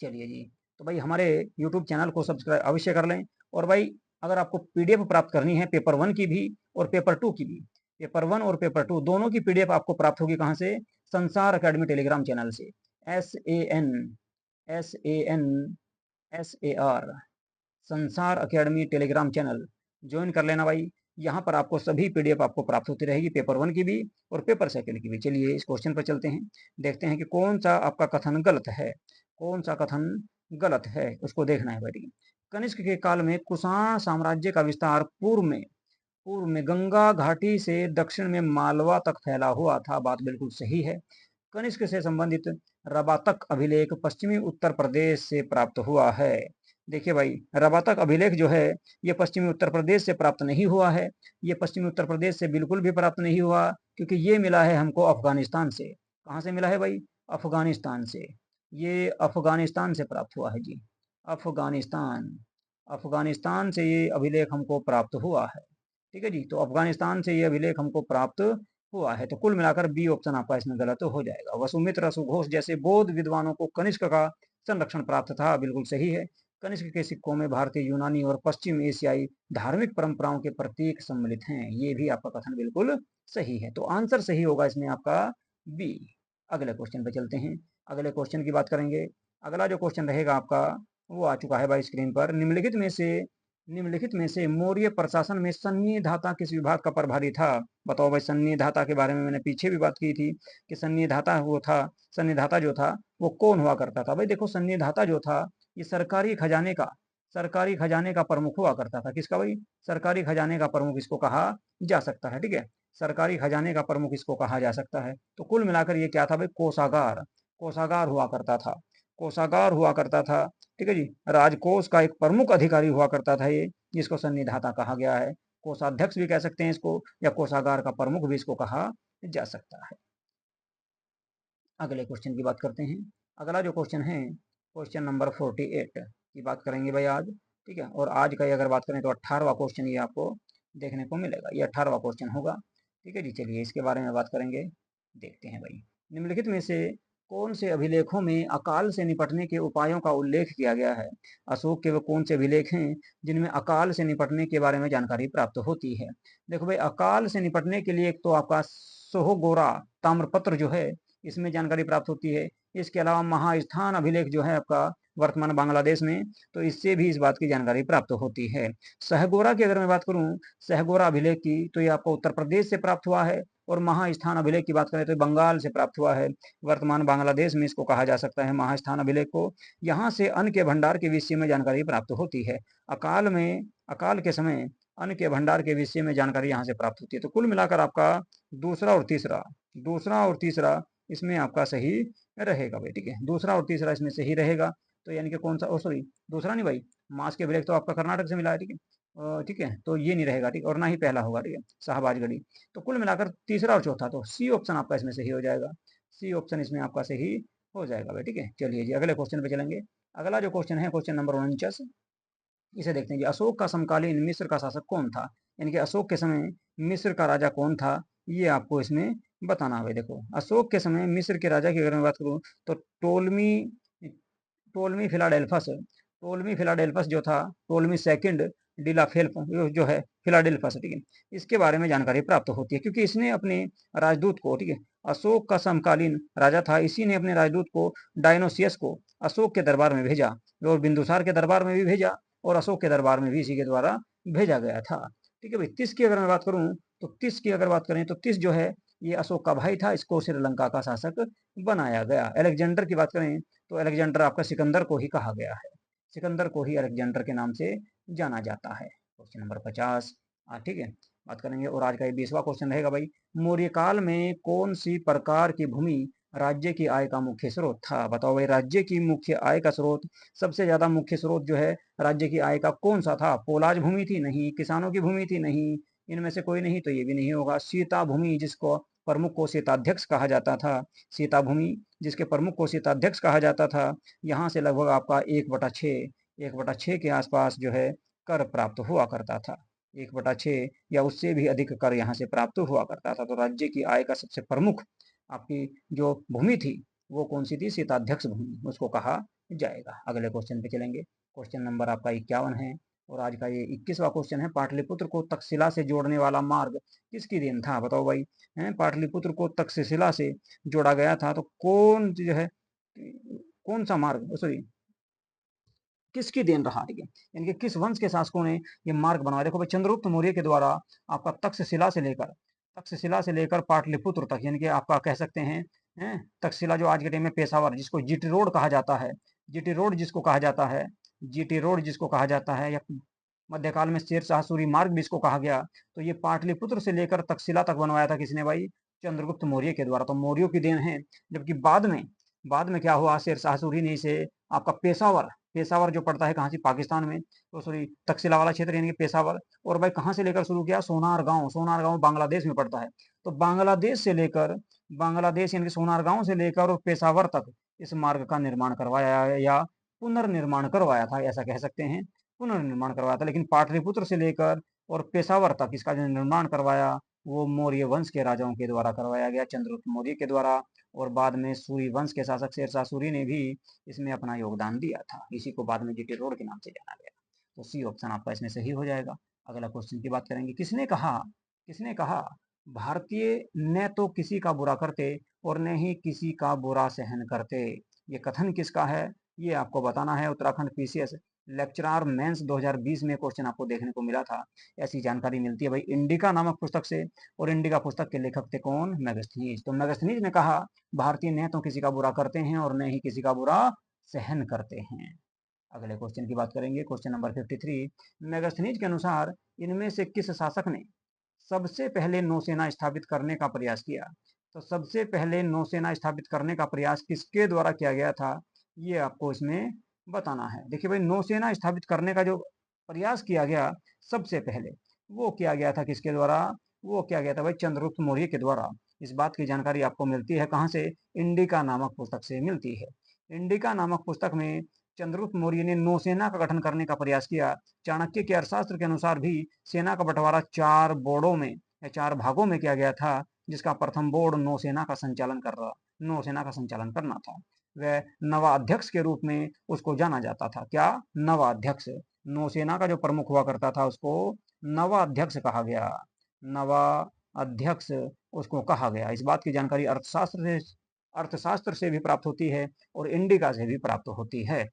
चलिए जी, तो भाई हमारे यूट्यूब चैनल को सब्सक्राइब अवश्य कर लें। और भाई अगर आपको पीडीएफ प्राप्त करनी है पेपर 1 की भी और पेपर 2 की भी, पेपर 1 और पेपर 2 दोनों की पीडीएफ आपको प्राप्त होगी कहाँ से? संसार अकेडमी टेलीग्राम चैनल से। SANSAR संसार अकेडमी टेलीग्राम चैनल ज्वाइन कर लेना भाई। यहाँ पर आपको सभी पीडीएफ आपको प्राप्त होती रहेगी, पेपर 1 की भी और पेपर 2 की भी। चलिए इस क्वेश्चन पर चलते हैं, देखते हैं कि कौन सा आपका कथन गलत है। कौन सा कथन गलत है उसको देखना है भाई। कनिष्क के काल में कुषाण साम्राज्य का विस्तार पूर्व में गंगा घाटी से दक्षिण में मालवा तक फैला हुआ था। बात बिल्कुल सही है। कनिष्क से संबंधित रबातक अभिलेख पश्चिमी उत्तर प्रदेश से प्राप्त हुआ है। देखिए भाई, रबातक अभिलेख जो है ये पश्चिमी उत्तर प्रदेश से प्राप्त नहीं हुआ है। ये पश्चिमी उत्तर प्रदेश से बिल्कुल भी प्राप्त नहीं हुआ, क्योंकि ये मिला है हमको अफगानिस्तान से। कहाँ से मिला है भाई? अफगानिस्तान से। ये अफगानिस्तान से प्राप्त हुआ है जी। अफगानिस्तान, अफगानिस्तान से ये अभिलेख हमको प्राप्त हुआ है। ठीक है जी, तो अफगानिस्तान से ये अभिलेख हमको प्राप्त हुआ है। तो कुल मिलाकर बी ऑप्शन आपका इसमें गलत हो जाएगा। वसुमित्र, सुघोष जैसे बौद्ध विद्वानों को कनिष्क का संरक्षण प्राप्त था। बिल्कुल सही है। कनिष्क के सिक्कों में भारतीय, यूनानी और पश्चिम एशियाई धार्मिक परंपराओं के प्रतीक सम्मिलित हैं। ये भी आपका कथन बिल्कुल सही है। तो आंसर सही होगा इसमें आपका बी। अगले क्वेश्चन पे चलते हैं। अगले क्वेश्चन की बात करेंगे। अगला जो क्वेश्चन रहेगा आपका वो आ चुका है भाई स्क्रीन पर। निम्नलिखित में से मौर्य प्रशासन में सन्नी धाता किस विभाग का प्रभारी था? बताओ भाई। सन्नी धाता के बारे में मैंने पीछे भी बात की थी कि सन्नी धाता जो था वो कौन हुआ करता था? भाई देखो, सन्नी धाता जो था ये सरकारी खजाने का प्रमुख हुआ करता था। किसका भाई? सरकारी खजाने का प्रमुख इसको कहा जा सकता है। ठीक है, सरकारी खजाने का प्रमुख इसको कहा जा सकता है। तो कुल मिलाकर ये क्या था भाई? कोषागार। कोषागार हुआ करता था। कोषागार हुआ करता था। ठीक है जी, राजकोष का एक प्रमुख अधिकारी हुआ करता था ये, जिसको सन्निधाता कहा गया है। कोषाध्यक्ष भी कह सकते हैं इसको, या कोषागार का प्रमुख भी इसको कहा जा सकता है। अगले क्वेश्चन की बात करते हैं। अगला जो क्वेश्चन है, क्वेश्चन नंबर 48 की बात करेंगे भाई आज। ठीक है, और आज का अगर बात करें तो 18वां क्वेश्चन ये आपको देखने को मिलेगा। ये 18वां क्वेश्चन होगा। ठीक है जी, चलिए इसके बारे में बात करेंगे, देखते हैं भाई। निम्नलिखित में से कौन से अभिलेखों में अकाल से निपटने के उपायों का उल्लेख किया गया है? अशोक के वो कौन से अभिलेख हैं जिनमें अकाल से निपटने के बारे में जानकारी प्राप्त होती है? देखो भाई, अकाल से निपटने के लिए एक तो आपका सोहगोरा ताम्रपत्र जो है इसमें जानकारी प्राप्त होती है। इसके अलावा महास्थान अभिलेख जो है आपका वर्तमान बांग्लादेश में, तो इससे भी इस बात की जानकारी प्राप्त होती है। सहगोरा की अगर मैं बात करूं, सहगोरा अभिलेख की, तो ये आपको उत्तर प्रदेश से प्राप्त हुआ है। और महास्थान अभिलेख की बात करें तो बंगाल से प्राप्त हुआ है। वर्तमान बांग्लादेश में इसको कहा जा सकता है महास्थान अभिलेख को। यहाँ से अन्न के भंडार के विषय में जानकारी प्राप्त होती है। अकाल के समय अन्न के भंडार के विषय में जानकारी यहाँ से प्राप्त होती है। तो कुल मिलाकर आपका दूसरा और तीसरा इसमें आपका सही रहेगा भाई, ठीक है। दूसरा और तीसरा इसमें से ही रहेगा। तो यानी कि कौन सा, ओ सॉरी, दूसरा नहीं भाई, मास के ब्रेक तो आपका कर्नाटक से मिला है, ठीक है। ठीक है, तो ये नहीं रहेगा, ठीक, और ना ही पहला होगा, ठीक है, शाहबाजगढ़ी। तो कुल मिलाकर तीसरा और चौथा, तो सी ऑप्शन आपका इसमें सही हो जाएगा। सी ऑप्शन इसमें आपका सही हो जाएगा भाई, ठीक है। चलिए जी, अगले क्वेश्चन पे चलेंगे। अगला जो क्वेश्चन है, क्वेश्चन नंबर 49, इसे देखते हैं जी। अशोक का समकालीन मिस्र का शासक कौन था? यानी कि अशोक के समय मिस्र का राजा कौन था, ये आपको इसमें बताना है। देखो, अशोक के समय मिस्र के राजा की अगर मैं बात करूं, तो टोलमी टोलमी फिलाडेल्फस, टोलमी फिलाडेल्फस जो था, टोलमी सेकंड डिलाफेल्फ जो है फिलाडेल्फस, ठीक है, इसके बारे में जानकारी प्राप्त होती है, क्योंकि इसने अपने राजदूत को, ठीक है, अशोक का समकालीन राजा था, इसी ने अपने राजदूत को डायनोसियस को अशोक के दरबार में भेजा, और बिंदुसार के दरबार में भी भेजा, और अशोक के दरबार में भी इसी के द्वारा भेजा गया था, ठीक है भाई। तीस की अगर मैं बात करूं, तो तीस की अगर बात करें, तो तीस जो है ये अशोक का भाई था, इसको श्रीलंका का शासक बनाया गया। अलेक्जेंडर की बात करें, तो अलेक्जेंडर आपका सिकंदर को ही कहा गया है, सिकंदर को ही अलेक्जेंडर के नाम से जाना जाता है। क्वेश्चन नंबर 50, ठीक है, बात करेंगे। और आज का ये 20वां क्वेश्चन रहेगा भाई। मौर्य काल में कौन सी प्रकार की भूमि राज्य की आय का मुख्य स्रोत था? बताओ भाई, राज्य की मुख्य आय का स्रोत, सबसे ज्यादा मुख्य स्रोत जो है राज्य की आय का, कौन सा था? पोलाज भूमि थी? नहीं। किसानों की भूमि थी? नहीं। इनमें से कोई नहीं, तो ये भी नहीं होगा। सीता भूमि, जिसको प्रमुख को सीताध्यक्ष कहा जाता था, सीता भूमि जिसके प्रमुख को सीताध्यक्ष कहा जाता था, यहाँ से लगभग आपका 1/6 के आसपास जो है कर प्राप्त हुआ करता था। 1/6 या उससे भी अधिक कर यहाँ से प्राप्त हुआ करता था। तो राज्य की आय का सबसे प्रमुख आपकी जो भूमि थी, वो कौन सी थी? सीताध्यक्ष भूमि, उसको कहा जाएगा। अगले क्वेश्चन पे चलेंगे। क्वेश्चन नंबर आपका 51 है, और आज का ये 21वां क्वेश्चन है। पाटलिपुत्र को तक्षशिला से जोड़ने वाला मार्ग किसकी देन था? बताओ भाई, है पाटलिपुत्र को तक्षशिला से जोड़ा गया था, तो कौन जो है, कौन सा मार्ग, सॉरी, किसकी देन रहा, ठीक है, यानी कि किस वंश के शासकों ने ये मार्ग बनवाया? देखो भाई, चंद्रगुप्त मौर्य के द्वारा आपका तक्षशिला से लेकर पाटलिपुत्र तक, यानी कि आपका कह सकते हैं, तक्षशिला जो आज के टाइम में पेशावर, जिसको जीटी रोड कहा जाता है, जीटी रोड जिसको कहा जाता है, जीटी रोड जिसको कहा जाता है, या मध्यकाल में शेरशाह सूरी मार्ग भी इसको कहा गया, तो ये पाटलिपुत्र से लेकर तक्षशिला तक बनवाया था किसने भाई? चंद्रगुप्त मौर्य के द्वारा। तो मौर्यों की देन है। जबकि बाद में क्या हुआ, शेरशाह सूरी ने इसे आपका पेशावर, पेशावर जो पड़ता है कहाँ से? पाकिस्तान में, तो सॉरी, तक्षशिला वाला क्षेत्र यानी कि पेशावर, और भाई कहाँ से लेकर शुरू किया? सोनार गांव बांग्लादेश में पड़ता है। तो बांग्लादेश यानी कि सोनार गांव से लेकर और पेशावर तक इस मार्ग का निर्माण करवाया, या पुनर्निर्माण करवाया था, ऐसा कह सकते हैं, पुनर्निर्माण करवाया था। लेकिन पाटलिपुत्र से लेकर और पेशावर तक इसका जो निर्माण करवाया, वो मौर्य वंश के राजाओं के द्वारा करवाया गया, चंद्रगुप्त मौर्य के द्वारा। और बाद में सूरी वंश के शासक शेरशाह सूरी ने भी इसमें अपना योगदान दिया था। इसी को बाद में जीटी रोड के नाम से जाना गया। तो सी ऑप्शन आपका इसमें सही हो जाएगा। अगला क्वेश्चन की बात करेंगे। किसने कहा भारतीय न तो किसी का बुरा करते और न ही किसी का बुरा सहन करते? ये कथन किसका है, ये आपको बताना है। उत्तराखंड पीसीएस लेक्चरार मेंस 2020 में क्वेश्चन आपको देखने को मिला था। ऐसी जानकारी मिलती है भाई इंडिका नामक पुस्तक से। और इंडिका पुस्तक के लेखक थे कौन? मेगास्थनीज। तो मेगास्थनीज ने कहा भारतीय न तो किसी का बुरा करते हैं और न ही किसी का बुरा सहन करते हैं। अगले क्वेश्चन की बात करेंगे। क्वेश्चन नंबर 53, मेगास्थनीज के अनुसार इनमें से किस शासक ने सबसे पहले नौसेना स्थापित करने का प्रयास किया? तो सबसे पहले नौसेना स्थापित करने का प्रयास किसके द्वारा किया गया था, ये आपको इसमें बताना है। देखिए भाई, नौसेना स्थापित करने का जो प्रयास किया गया सबसे पहले, वो किया गया था किसके द्वारा? वो किया गया था भाई चंद्रगुप्त मौर्य के द्वारा। इस बात की जानकारी आपको मिलती है कहाँ से? इंडिका नामक पुस्तक से मिलती है। इंडिका नामक पुस्तक में चंद्रगुप्त मौर्य ने नौसेना का गठन करने का प्रयास किया। चाणक्य के अर्थशास्त्र के अनुसार भी सेना का बंटवारा 4 बोर्डों में या 4 भागों में किया गया था, जिसका प्रथम बोर्ड नौसेना का संचालन करना था। वह नवाध्यक्ष के रूप में उसको जाना जाता था। क्या? नवाध्यक्ष। नौसेना का जो प्रमुख हुआ करता था उसको नवाध्यक्ष कहा गया। नवाध्यक्ष उसको कहा गया। इस बात की जानकारी अर्थशास्त्र से भी प्राप्त होती है और इंडिका से भी प्राप्त होती है।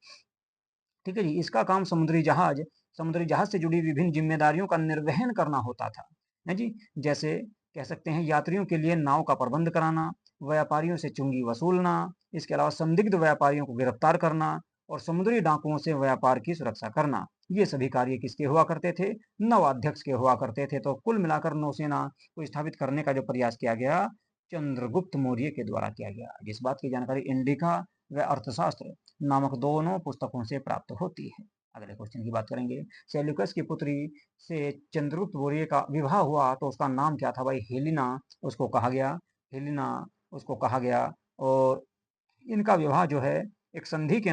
ठीक है जी। इसका काम समुद्री जहाज से जुड़ी विभिन्न जिम्मेदारियों का निर्वहन करना होता था, है जी। जैसे कह सकते हैं यात्रियों के लिए नाव का प्रबंध कराना, व्यापारियों से चुंगी वसूलना, इसके अलावा संदिग्ध व्यापारियों को गिरफ्तार करना और समुद्री डाकुओं से व्यापार की सुरक्षा करना। ये सभी कार्य किसके हुआ करते थे? नवाध्यक्ष के हुआ करते थे। तो कुल मिलाकर नौसेना को स्थापित करने का जो प्रयास किया गया चंद्रगुप्त मौर्य के द्वारा किया गया, जिस बात की जानकारी इंडिका व अर्थशास्त्र नामक दोनों पुस्तकों से प्राप्त होती है। अगले क्वेश्चन की बात करेंगे। सेल्यूकस की पुत्री से चंद्रगुप्त मौर्य का विवाह हुआ तो उसका नाम क्या था भाई? हेलिना उसको कहा गया, हेलिना उसको कहा गया। और इनका विवाह जो है एक संधि के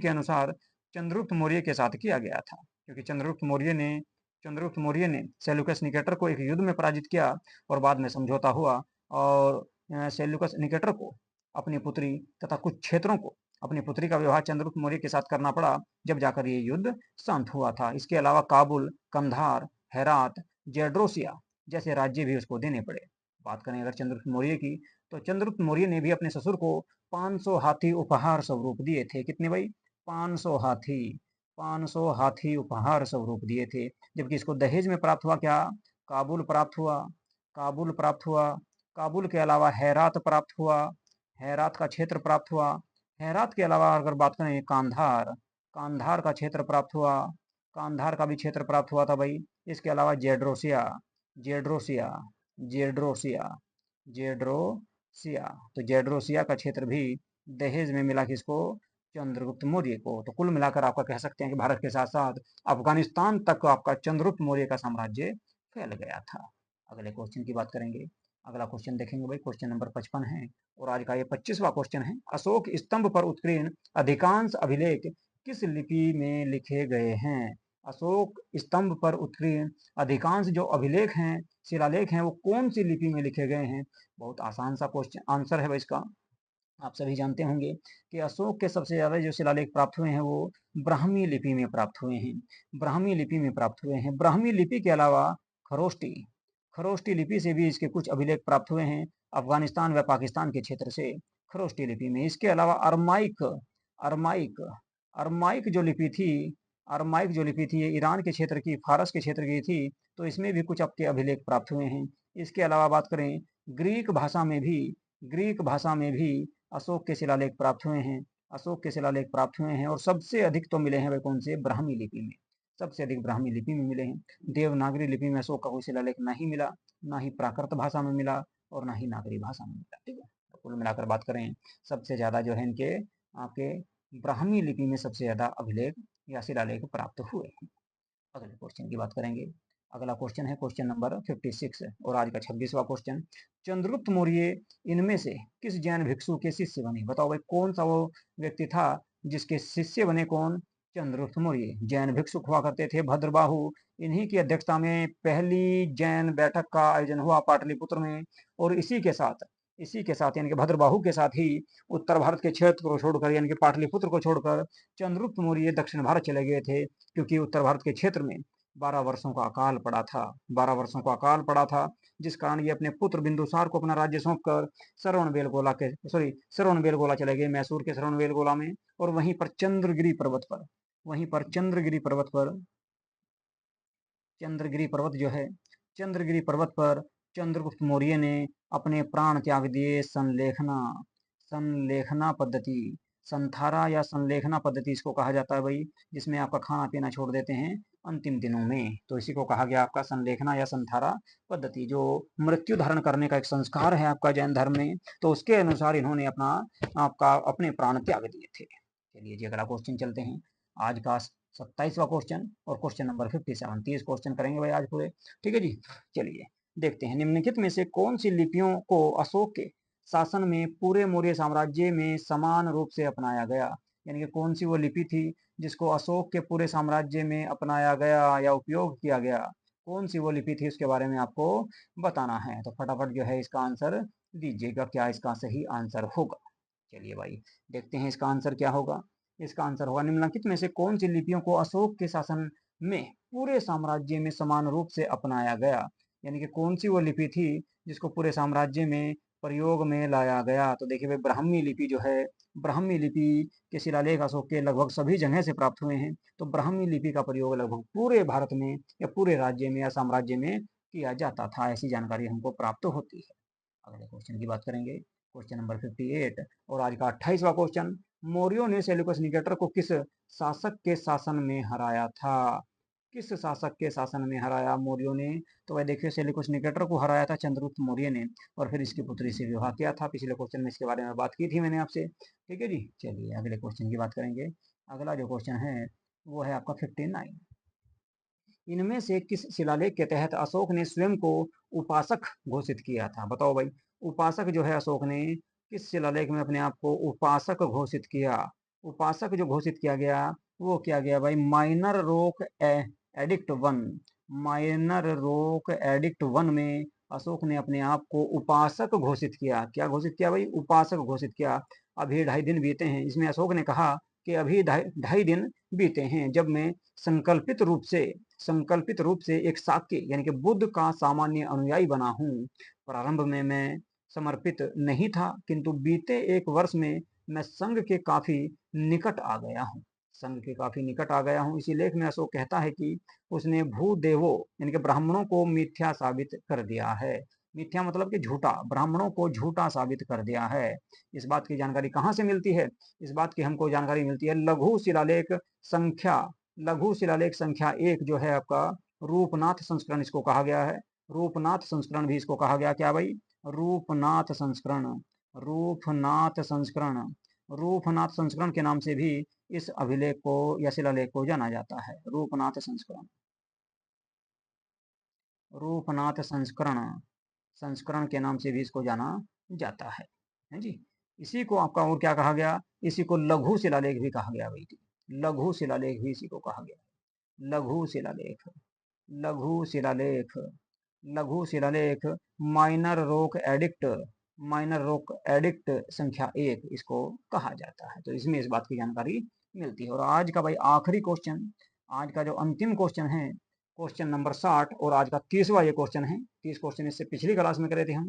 अनुसार चंद्रगुप्त मौर्य के साथ किया गया था, क्योंकि चंद्रगुप्त मौर्य ने सेल्यूकस निकेटर को एक युद्ध में पराजित किया और बाद में समझौता हुआ और सेल्यूकस निकेटर को अपनी पुत्री तथा कुछ क्षेत्रों को अपनी पुत्री का विवाह चंद्रगुप्त मौर्य के साथ करना पड़ा, जब जाकर ये युद्ध शांत हुआ था। इसके अलावा काबुल, कंधार, हेरात, जेड्रोसिया जैसे राज्य भी उसको देने पड़े। बात करें अगर चंद्रगुप्त मौर्य की, तो चंद्रगुप्त मौर्य ने भी अपने ससुर को 500 हाथी उपहार स्वरूप दिए थे। कितने भाई? 500 हाथी, 500 हाथी उपहार स्वरूप दिए थे। जबकि इसको दहेज में प्राप्त हुआ क्या? काबुल प्राप्त हुआ, काबुल प्राप्त हुआ। काबुल के अलावा हेरात प्राप्त हुआ, हेरात का क्षेत्र प्राप्त हुआ। हेरात के अलावा अगर बात करें कांधार, कांधार का क्षेत्र प्राप्त हुआ, कांधार का भी क्षेत्र प्राप्त हुआ था भाई। इसके अलावा जेड्रोसिया, जेड्रोसिया, जेड्रोसिया, जेड्रोसिया, तो जेड्रोसिया का क्षेत्र भी दहेज में मिला किसको? चंद्रगुप्त मौर्य को। तो कुल मिलाकर आपका कह सकते हैं कि भारत के साथ साथ अफगानिस्तान तक आपका चंद्रगुप्त मौर्य का साम्राज्य फैल गया था। अगले क्वेश्चन की बात करेंगे। अगला क्वेश्चन देखेंगे भाई, क्वेश्चन नंबर 55 है और आज का ये 25वां क्वेश्चन है। अशोक स्तंभ पर उत्कीर्ण अधिकांश अभिलेख किस लिपि में लिखे गए हैं? अशोक स्तंभ पर उत्कीर्ण अधिकांश जो अभिलेख हैं, शिलालेख हैं, वो कौन सी लिपि में लिखे गए हैं? बहुत आसान सा क्वेश्चन आंसर है भाई इसका। आप सभी जानते होंगे कि अशोक के सबसे ज्यादा जो शिलालेख प्राप्त हुए हैं वो ब्राह्मी लिपि में प्राप्त हुए हैं, ब्राह्मी लिपि में प्राप्त हुए हैं। ब्राह्मी लिपि के अलावा खरोष्टी, खरोष्टी लिपि से भी इसके कुछ अभिलेख प्राप्त हुए हैं अफगानिस्तान व पाकिस्तान के क्षेत्र से, खरोष्टी लिपि में। इसके अलावा अरमाइक, अरमाइक, अरमाइक जो लिपि थी, अरमाइक जो लिपि थी ये ईरान के क्षेत्र की, फारस के क्षेत्र की थी, तो इसमें भी कुछ आपके अभिलेख प्राप्त हुए हैं। इसके अलावा बात करें ग्रीक भाषा में भी, ग्रीक भाषा में भी अशोक के शिलालेख प्राप्त हुए हैं, अशोक के शिलालेख प्राप्त हुए हैं। और सबसे अधिक तो मिले हैं वे कौन से? ब्राह्मी लिपि में, सबसे अधिक ब्राह्मी लिपि में मिले हैं। देवनागरी लिपि में अशोक का कोई शिलालेख नहीं मिला, ना ही प्राकृत भाषा में मिला और ना ही नागरी भाषा में मिला। ठीक है, तो कुल मिलाकर बात करें सबसे ज्यादा जो है इनके आपके ब्राह्मी लिपि में सबसे ज्यादा अभिलेख या शिलालेख प्राप्त हुए हैं। अगले क्वेश्चन की बात करेंगे। अगला क्वेश्चन है क्वेश्चन नंबर 56 और आज का 26वां क्वेश्चन। चंद्रगुप्त मौर्य इनमें से किस जैन भिक्षु के शिष्य बने? बताओ भाई कौन सा वो व्यक्ति था जिसके शिष्य बने? कौन? चंद्रगुप्त मौर्य। जैन भिक्षुक हुआ करते थे भद्रबाहु, इन्हीं की अध्यक्षता में पहली जैन बैठक का आयोजन हुआ पाटलिपुत्र में। और इसी के साथ यानी कि भद्रबाहु के साथ ही उत्तर भारत के क्षेत्र को छोड़कर यानी कि पाटलिपुत्र को छोड़कर चंद्रगुप्त मौर्य दक्षिण भारत चले गए थे, क्योंकि उत्तर भारत के क्षेत्र में 12 वर्षों का अकाल पड़ा था, 12 वर्षों का अकाल पड़ा था, जिस कारण ये अपने पुत्र बिंदुसार को अपना राज्य सौंपकर श्रवण बेलगोला चले गए, मैसूर के श्रवण बेलगोला में। और वहीं पर चंद्रगिरी पर्वत पर, वहीं पर चंद्रगिरी पर्वत पर, चंद्रगिरी पर्वत जो है, चंद्रगिरी पर्वत पर चंद्रगुप्त मौर्य ने अपने प्राण त्याग दिए। संलेखना, संलेखना पद्धति, संथारा या संलेखना पद्धति इसको कहा जाता है भाई, जिसमें आपका खाना पीना छोड़ देते हैं अंतिम दिनों में, तो इसी को कहा गया आपका संलेखना या संथारा पद्धति, जो मृत्यु धारण करने का एक संस्कार है आपका जैन धर्म में। तो उसके अनुसार इन्होंने अपने प्राण त्याग दिए थे। चलिए जी अगला क्वेश्चन चलते हैं। आज का 27वां क्वेश्चन और क्वेश्चन नंबर 57, 30 क्वेश्चन करेंगे भाई आज पूरे। ठीक है जी, चलिए देखते हैं। निम्नलिखित में से कौन सी लिपियों को अशोक के शासन में पूरे मौर्य साम्राज्य में समान रूप से अपनाया गया? यानी कि कौन सी वो लिपि थी जिसको अशोक के पूरे साम्राज्य में अपनाया गया या उपयोग किया गया? कौन सी वो लिपि थी उसके बारे में आपको बताना है। तो फटाफट जो है इसका आंसर दीजिएगा, क्या इसका सही आंसर होगा। चलिए भाई देखते हैं इसका आंसर क्या होगा। इसका आंसर होगा निम्नलिखित में से कौन सी लिपियों को अशोक के शासन में पूरे साम्राज्य में समान रूप से अपनाया गया? यानी कि कौन सी वो लिपि थी जिसको पूरे साम्राज्य में प्रयोग में लाया गया? तो देखिए भाई ब्राह्मी लिपि जो है, ब्राह्मी लिपि के शिलालेख अशोक के लगभग सभी जगह से प्राप्त हुए हैं। तो ब्राह्मी लिपि का प्रयोग लगभग पूरे भारत में या पूरे राज्य में या साम्राज्य में किया जाता था, ऐसी जानकारी हमको प्राप्त होती है। अगले क्वेश्चन की बात करेंगे, क्वेश्चन नंबर 58 और आज का 28वां क्वेश्चन। मौर्यों ने सेल्यूकस निकेटर को किस शासक के शासन में हराया था? किस शासक के शासन में हराया मौर्यों ने? तो भाई देखिए सेल्यूकस निकेटर को हराया था चंद्रगुप्त मौर्य ने, और फिर इसकी पुत्री से विवाह किया था। पिछले क्वेश्चन में इसके बारे में बात की थी मैंने आपसे। ठीक है जी, चलिए अगले क्वेश्चन की बात करेंगे। अगला जो क्वेश्चन है वो है आपका 59। इनमें से किस शिलालेख के तहत अशोक ने स्वयं को उपासक घोषित किया था? बताओ भाई, उपासक जो है अशोक ने किस शिलालेख में अपने आप को उपासक घोषित किया? उपासक जो घोषित किया गया वो क्या गया भाई? माइनर रोक एडिक्ट वन। माइनर रोक एडिक्ट वन में अशोक ने अपने आप को उपासक घोषित किया। क्या घोषित किया भाई? उपासक घोषित किया। अभी 2.5 दिन बीते हैं, इसमें अशोक ने कहा कि अभी 2.5 दिन बीते हैं जब मैं संकल्पित रूप से एक शाक्य यानी कि बुद्ध का सामान्य अनुयायी बना हूँ। प्रारंभ में मैं समर्पित नहीं था, किंतु बीते 1 वर्ष में मैं संघ के काफी निकट आ गया हूँ। संघ के काफी निकट आ गया हूँ। इसी लेख में अशोक कहता है कि उसने भूदेवों यानी कि ब्राह्मणों को मिथ्या साबित कर दिया है। मिथ्या मतलब कि झूठा, ब्राह्मणों को झूठा साबित कर दिया है। इस बात की जानकारी कहाँ से मिलती है? इस बात की हमको जानकारी मिलती है संख्या लघु शिलालेख संख्या 1 जो है आपका रूपनाथ संस्करण इसको कहा गया है। रूपनाथ संस्करण भी इसको कहा गया। क्या भाई? रूपनाथ संस्करण। रूपनाथ संस्करण। रूपनाथ संस्करण के नाम से भी इस अभिलेख को या शिलालेख को जाना जाता है। रूपनाथ संस्करण। रूपनाथ संस्करण संस्करण के नाम से भी इसको जाना जाता है जी। इसी को आपका और क्या कहा गया? इसी को लघु शिलालेख भी कहा गया भाई। लघु शिलालेख भी इसी को कहा गया। लघु शिलालेख। लघु शिलालेख। लघु शिलालेख। माइनर रोक एडिक्ट। माइनर रोक एडिक्ट संख्या 1 इसको कहा जाता है। तो इसमें इस बात की जानकारी मिलती है। और आज का भाई आखिरी क्वेश्चन, आज का जो अंतिम क्वेश्चन है, क्वेश्चन नंबर 60 और आज का 30वां ये क्वेश्चन है। 30 क्वेश्चन इससे पिछली क्लास में करे थे हम।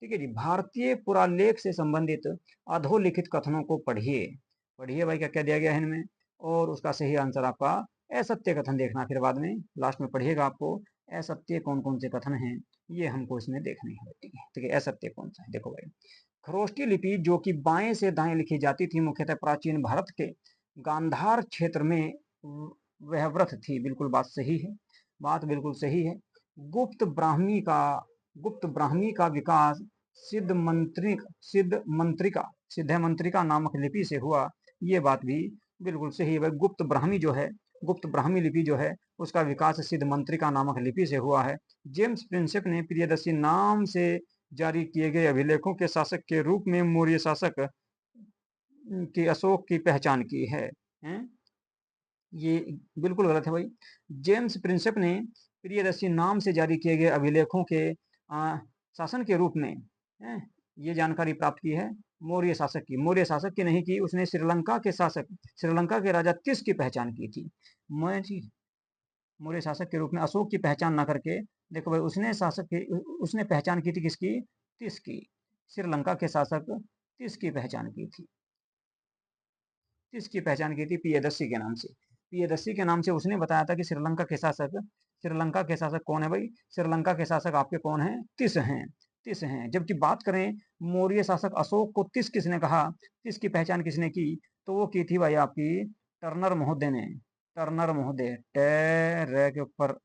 ठीक है जी। भारतीय पुरालेख से संबंधित अधोलिखित कथनों को पढ़िए। पढ़िए भाई क्या क्या दिया गया है इनमें, और उसका सही आंसर आपका असत्य कथन देखना। फिर बाद में लास्ट में पढ़िएगा आपको असत्य कौन कौन से कथन हैं ये हमको इसमें देखने हैं। ठीक है, असत्य कौन सा है देखो भाई। खरोष्टी लिपि जो कि बाएं से दाएं लिखी जाती थी मुख्यतः प्राचीन भारत के गांधार क्षेत्र में व्यवहृत थी। बिल्कुल बात सही है, बात बिल्कुल सही है। गुप्त ब्राह्मी का विकास सिद्ध मंत्रिका नामक लिपि से हुआ। ये बात भी बिल्कुल सही है। गुप्त ब्राह्मी लिपि जो है उसका विकास सिद्ध मंत्रिका नामक लिपि से हुआ है। जेम्स प्रिंसेप ने प्रियदर्शी नाम से जारी किए गए अभिलेखों के शासक के रूप में मौर्य शासक की अशोक की पहचान की है। ये बिल्कुल गलत है भाई। जेम्स प्रिंसेप ने प्रियदर्शी नाम से जारी किए गए अभिलेखों के शासन के रूप में ये जानकारी प्राप्त की है मौर्य शासक की नहीं की। उसने श्रीलंका के राजा तिस की पहचान की थी। मौर्य शासक के रूप में अशोक की पहचान ना करके देखो भाई उसने पहचान की थी किसकी? तिस की। श्रीलंका के शासक तिस की पहचान की थी। इसकी पहचान की थी प्रियदर्शी के नाम से। प्रियदर्शी के नाम से उसने बताया था कि श्रीलंका के शासक कौन है भाई? श्रीलंका के शासक आपके कौन हैं? तिस हैं। जबकि बात करें मौर्य शासक अशोक को तिस किसने कहा, तिस की पहचान किसने की? तो वो की थी भाई आपकी टर्नर महोदय ने। टर्नर महोदय, रे के ऊपर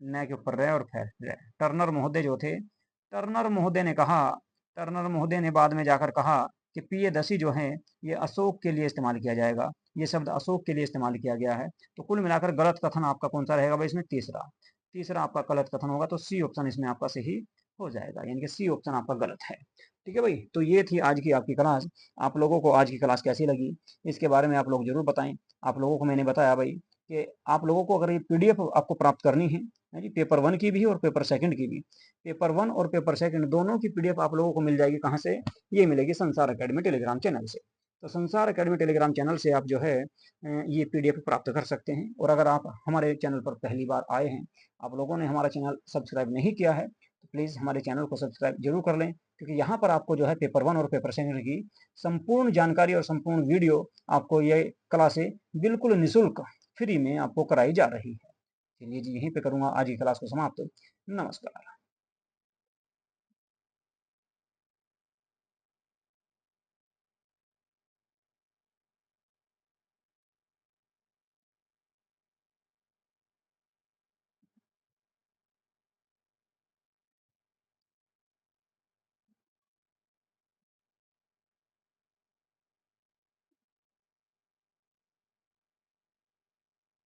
न के ऊपर रे और फिर रे। टर्नर महोदय जो थे, टर्नर महोदय ने बाद में जाकर कहा कि प्रियदर्शी जो है ये अशोक के लिए इस्तेमाल किया जाएगा। ये शब्द अशोक के लिए इस्तेमाल किया गया है। तो कुल मिलाकर गलत कथन आपका कौन सा रहेगा भाई इसमें? तीसरा आपका गलत कथन होगा। तो सी ऑप्शन इसमें आपका सही हो जाएगा, यानी कि सी ऑप्शन आपका गलत है। ठीक है भाई, तो ये थी आज की आपकी क्लास। आप लोगों को आज की क्लास कैसी लगी इसके बारे में आप लोग जरूर बताएं। आप लोगों को मैंने बताया भाई कि आप लोगों को अगर ये पीडीएफ आपको प्राप्त करनी है जी, पेपर 1 की भी और पेपर 2 की भी। पेपर 1 और पेपर 2 दोनों की पीडीएफ आप लोगों को मिल जाएगी। कहाँ से? ये मिलेगी संसार अकेडमी टेलीग्राम चैनल से। तो संसार अकेडमी टेलीग्राम चैनल से आप जो है ये पीडीएफ प्राप्त कर सकते हैं। और अगर आप हमारे चैनल पर पहली बार आए हैं, आप लोगों ने हमारा चैनल सब्सक्राइब नहीं किया है, तो प्लीज़ हमारे चैनल को सब्सक्राइब जरूर कर लें, क्योंकि यहाँ पर आपको जो है पेपर 1 और पेपर 2 की संपूर्ण जानकारी और संपूर्ण वीडियो आपको ये क्लासे बिल्कुल निःशुल्क फ्री में आपको कराई जा रही है। चलिए जी, यहीं पे करूँगा आज की क्लास को समाप्त। नमस्कार।